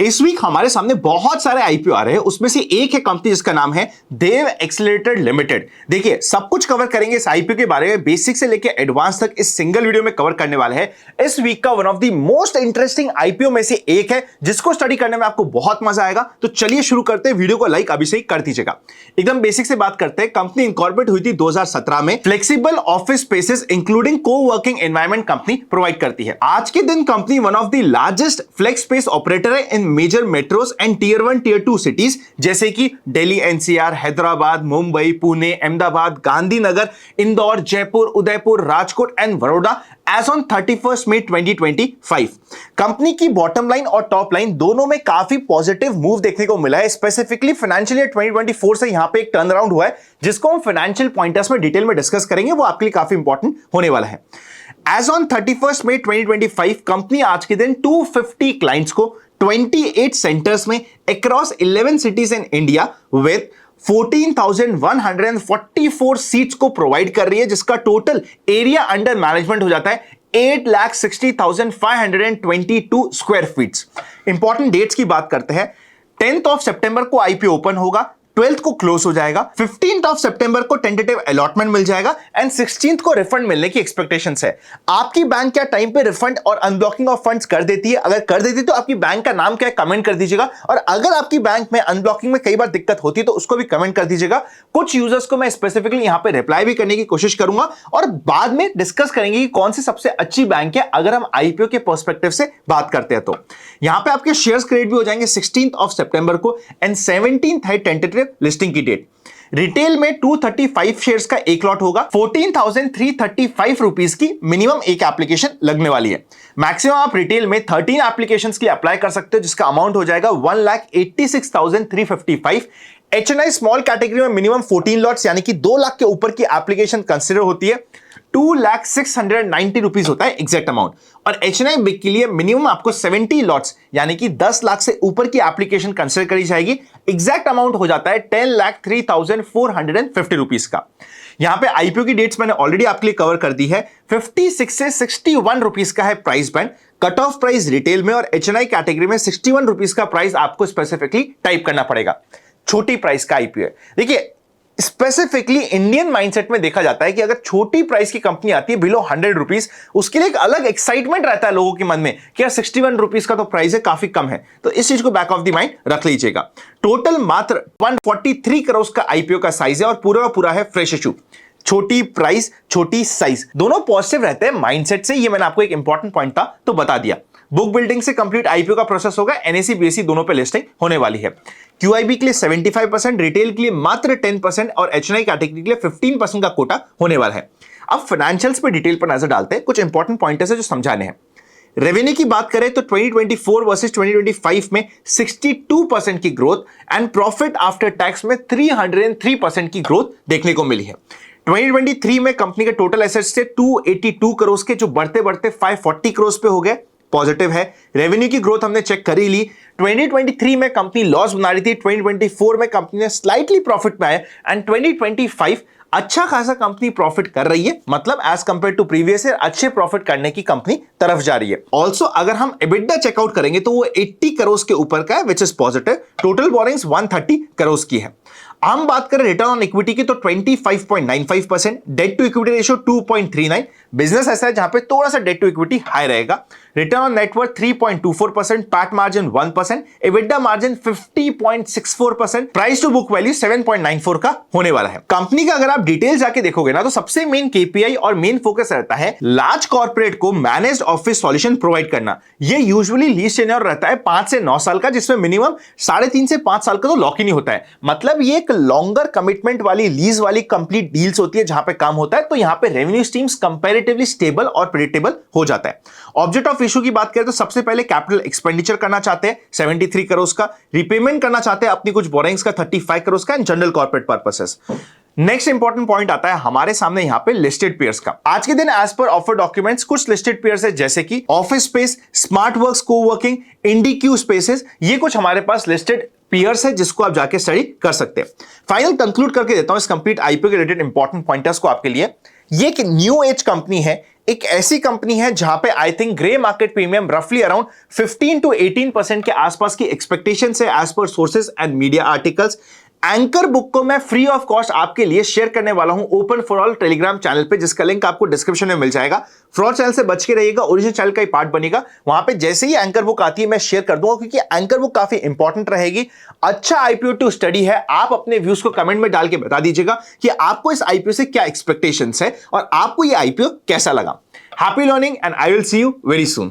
इस वीक हमारे सामने बहुत सारे आईपीओ आ रहे हैं, उसमें से एक है कंपनी जिसका नाम है देव एक्सेलरेटेड लिमिटेड। देखिए सब कुछ कवर करेंगे इस आईपीओ के बारे में, बेसिक से लेकर एडवांस तक इस सिंगल वीडियो में कवर करने वाले हैं। इस वीक का one of the most interesting IPO में से एक है जिसको स्टडी करने में आपको बहुत मजा आएगा। तो चलिए शुरू करते हैं, वीडियो को लाइक अभी से ही कर दीजिएगा। एकदम बेसिक से बात करते हैं। कंपनी इनकॉर्पोरेट हुई थी 2017 में। Flexible office spaces including coworking environment company provide करती है। आज के दिन company one of the largest flex space operator है in major metros and tier 1 tier 2 cities जैसे कि Delhi NCR, Hyderabad, Mumbai, Pune, Ahmedabad, Gandhinagar, Indore, Jaipur, Udaipur, Rajkot and Baroda as on 31 मई 2025। कंपनी की बॉटम लाइन और टॉप लाइन दोनों में काफी पॉजिटिव मूव देखने को मिला है। स्पेसिफिकली फाइनेंशियल ईयर 2024 से यहां पे एक टर्न अराउंड हुआ है जिसको हम फाइनेंशियल पॉइंटर्स में डिटेल में डिस्कस करेंगे, वो आपके लिए काफी इंपॉर्टेंट होने वाला है। एज ऑन 31 मई 2025 कंपनी आज के दिन 250 क्लाइंट्स को 28 सेंटर्स में across 11 cities in India with 14,144 seats को प्रोवाइड कर रही है, जिसका टोटल एरिया अंडर मैनेजमेंट हो जाता है 8,60,522 स्क्वायर फीट्स। इंपॉर्टेंट डेट्स की बात करते हैं। 10th ऑफ सितंबर को आईपीओ ओपन होगा, 12th को क्लोज हो जाएगा, 15th ऑफ सितंबर को टेंटेटिव अलॉटमेंट मिल जाएगा एंड 16th को रिफंड मिलने की एक्सपेक्टेशंस है। आपकी बैंक क्या टाइम पे रिफंड और अनब्लॉकिंग ऑफ फंड्स कर देती है? अगर कर देती है तो आपकी बैंक का नाम क्या है कमेंट कर दीजिएगा, और अगर आपकी बैंक में अनब्लॉकिंग में कई बार दिक्कत होती है तो उसको भी कमेंट कर दीजिएगा। कुछ यूजर्स को मैं स्पेसिफिकली यहां पे रिप्लाई भी करने की कोशिश करूंगा और बाद में डिस्कस करेंगे कि कौन सी सबसे अच्छी बैंक है अगर हम आईपीओ के पर्सपेक्टिव से बात करते हैं। तो यहां पे आपके शेयर्स क्रेडिट भी हो जाएंगे 16th ऑफ सितंबर को एंड 17th है टेंटेटिव लिस्टिंग की डेट। रिटेल में 235 शेयर्स का एक लॉट होगा। 14,335 रुपीस की मिनिमम एक एप्लीकेशन लगने वाली है। मैक्सिमम आप रिटेल में 13 एप्लीकेशंस के लिए अप्लाई कर सकते हो, जिसका अमाउंट हो जाएगा 1,86,355। एचएनआई स्मॉल कैटेगरी में मिनिमम 14 लॉट्स यानी कि 2 लाख के ऊपर की एप्लीकेशन कंसिडर होती है। 2,06,90 रुपीज होता है एग्जैक्ट अमाउंट। और एचएनआई बिग के लिए मिनिमम आपको 70 लॉट्स यानी कि 10 लाख से ऊपर की एप्लीकेशन कंसिडर करी जाएगी। एग्जैक्ट अमाउंट हो जाता है 10,03,450 रुपीज का। यहां पे आईपीओ की डेट्स मैंने ऑलरेडी आपके लिए कवर कर दी है। 56 से 61 रुपीज का है price band. Cut off price retail में और एचएनआई कैटेगरी में 61 रुपीज का प्राइस आपको स्पेसिफिकली टाइप करना पड़ेगा। छोटी प्राइस का आईपीओ है। देखिए स्पेसिफिकली इंडियन माइंडसेट में देखा जाता है कि अगर छोटी प्राइस की कंपनी आती है बिलो 100 रुपीज, उसके लिए एक अलग एक्साइटमेंट रहता है लोगों के मन में कि यार 61 रुपीज का तो प्राइस है, काफी कम है। तो इस चीज को बैक ऑफ द माइंड रख लीजिएगा। टोटल मात्र 143 करोड़ का आईपीओ का साइज है और पूरा का पूरा है फ्रेश इशू। छोटी प्राइस छोटी साइज दोनों पॉजिटिव रहते हैं माइंडसेट से। ये मैंने आपको एक इंपॉर्टेंट पॉइंट था तो बता दिया। बुक बिल्डिंग से कंप्लीट आईपीओ का प्रोसेस होगा। एनएसई बीएसई दोनों पे लिस्टिंग होने वाली है। क्यूआईबी के लिए 75%, रिटेल के लिए मात्र 10% और एचएनआई कैटेगरी के लिए 15% का कोटा होने वाला है। अब फाइनेंशियल्स पे डिटेल पर नजर डालते हैं। कुछ इंपॉर्टेंट पॉइंट्स है जो समझाने हैं। रेवेन्यू की बात करें तो 2024 वर्सेस 2025 में 62% की growth and profit after tax में 303% की ग्रोथ देखने को मिली है। 2023 में कंपनी के टोटल एसेट्स थे 282 करोड़ के, जो बढ़ते बढ़ते 540 करोड़ पे हो गए। पॉजिटिव है। रेवेन्यू की ग्रोथ हमने चेक कर ही ली। 2023 में कंपनी लॉस बना रही थी, 2024 में कंपनी ने स्लाइटली प्रॉफिट में आए एंड 2025 अच्छा खासा कंपनी प्रॉफिट कर रही है, मतलब as compare to previous year अच्छे प्रॉफिट करने की कंपनी तरफ जा रही है। ऑल्सो अगर हम एबिटा चेकआउट करेंगे तो वो 80 करोड़ के ऊपर का है, which is positive. Total borings 130 crore की है। हम बात करें रिटर्न ऑन इक्विटी की तो 25.95%, debt to equity ratio 2.39। Business ऐसा है जहां पे थोड़ा सा डेट टू इक्विटी हाई रहेगा। Return on net worth 3.24%, PAT margin 1%, EBITDA margin 50.64%, price to book value 7.94 का होने वाला है। कंपनी का अगर आप डिटेल जाके देखोगे ना तो सबसे मेन केपीआई और मेन फोकस रहता है लार्ज कॉर्पोरेट को मैनेज्ड ऑफिस सॉल्यूशन प्रोवाइड करना। ये यूजुअली लीज टेन्योर रहता है 5 से 9 साल का, जिसमें मिनिमम 3.5 से 5 साल का तो लॉक इन ही होता है। मतलब ये एक लॉन्गर कमिटमेंट वाली लीज वाली कंप्लीट डील्स होती है जहां पे काम होता है। तो यहां पे रेवेन्यू स्ट्रीम्स कंपैरेटिवली स्टेबल और प्रेडिक्टेबल हो जाता है। ऑब्जेक्ट ऑफ इशू की बात करें तो सबसे पहले कैपिटल एक्सपेंडिचर करना चाहते हैं 73 करोड़ का, रिपेमेंट करना चाहते हैं अपनी कुछ बोरिंग्स का 35 करोड़ का and general corporate purposes. Next important point आता है हमारे सामने यहां पे लिस्टेड पेयर्स का। आज के दिन एज पर ऑफर डॉक्यूमेंट्स कुछ लिस्टेड पेयर्स है जैसे कि office space, smart works coworking, IndiQube spaces, ये कुछ हमारे पास लिस्टेड पेयर्स है जिसको आप जाके स्टडी कर सकते हैं। फाइनल कंक्लूड करके देता हूं इस कंप्लीट आईपीओ के रिलेटेड इंपॉर्टेंट पॉइंटर्स को आपके लिए। ये एक न्यू एज कंपनी है, एक ऐसी कंपनी है जहां पे I think grey market premium रफली अराउंड 15 to 18% के आसपास की एक्सपेक्टेशन है as per sources and media articles. Anchor book को मैं फ्री ऑफ कॉस्ट आपके लिए शेयर करने वाला हूं open for all Telegram channel पे, जिसका लिंक आपको डिस्क्रिप्शन में मिल जाएगा। फ्रॉड चैनल से बच के रहिएगा, ओरिजिनल चैनल का ही पार्ट बनेगा। वहां पे जैसे ही एंकर बुक आती है मैं शेयर कर दूंगा, क्योंकि एंकर बुक काफी इंपॉर्टेंट रहेगी। अच्छा आईपीओ टू स्टडी है। आप अपने व्यूज को कमेंट में डाल के बता दीजिएगा कि आपको इस आईपीओ से क्या एक्सपेक्टेशंस है और आपको ये आईपीओ कैसा लगा। Happy learning and I will see you very soon.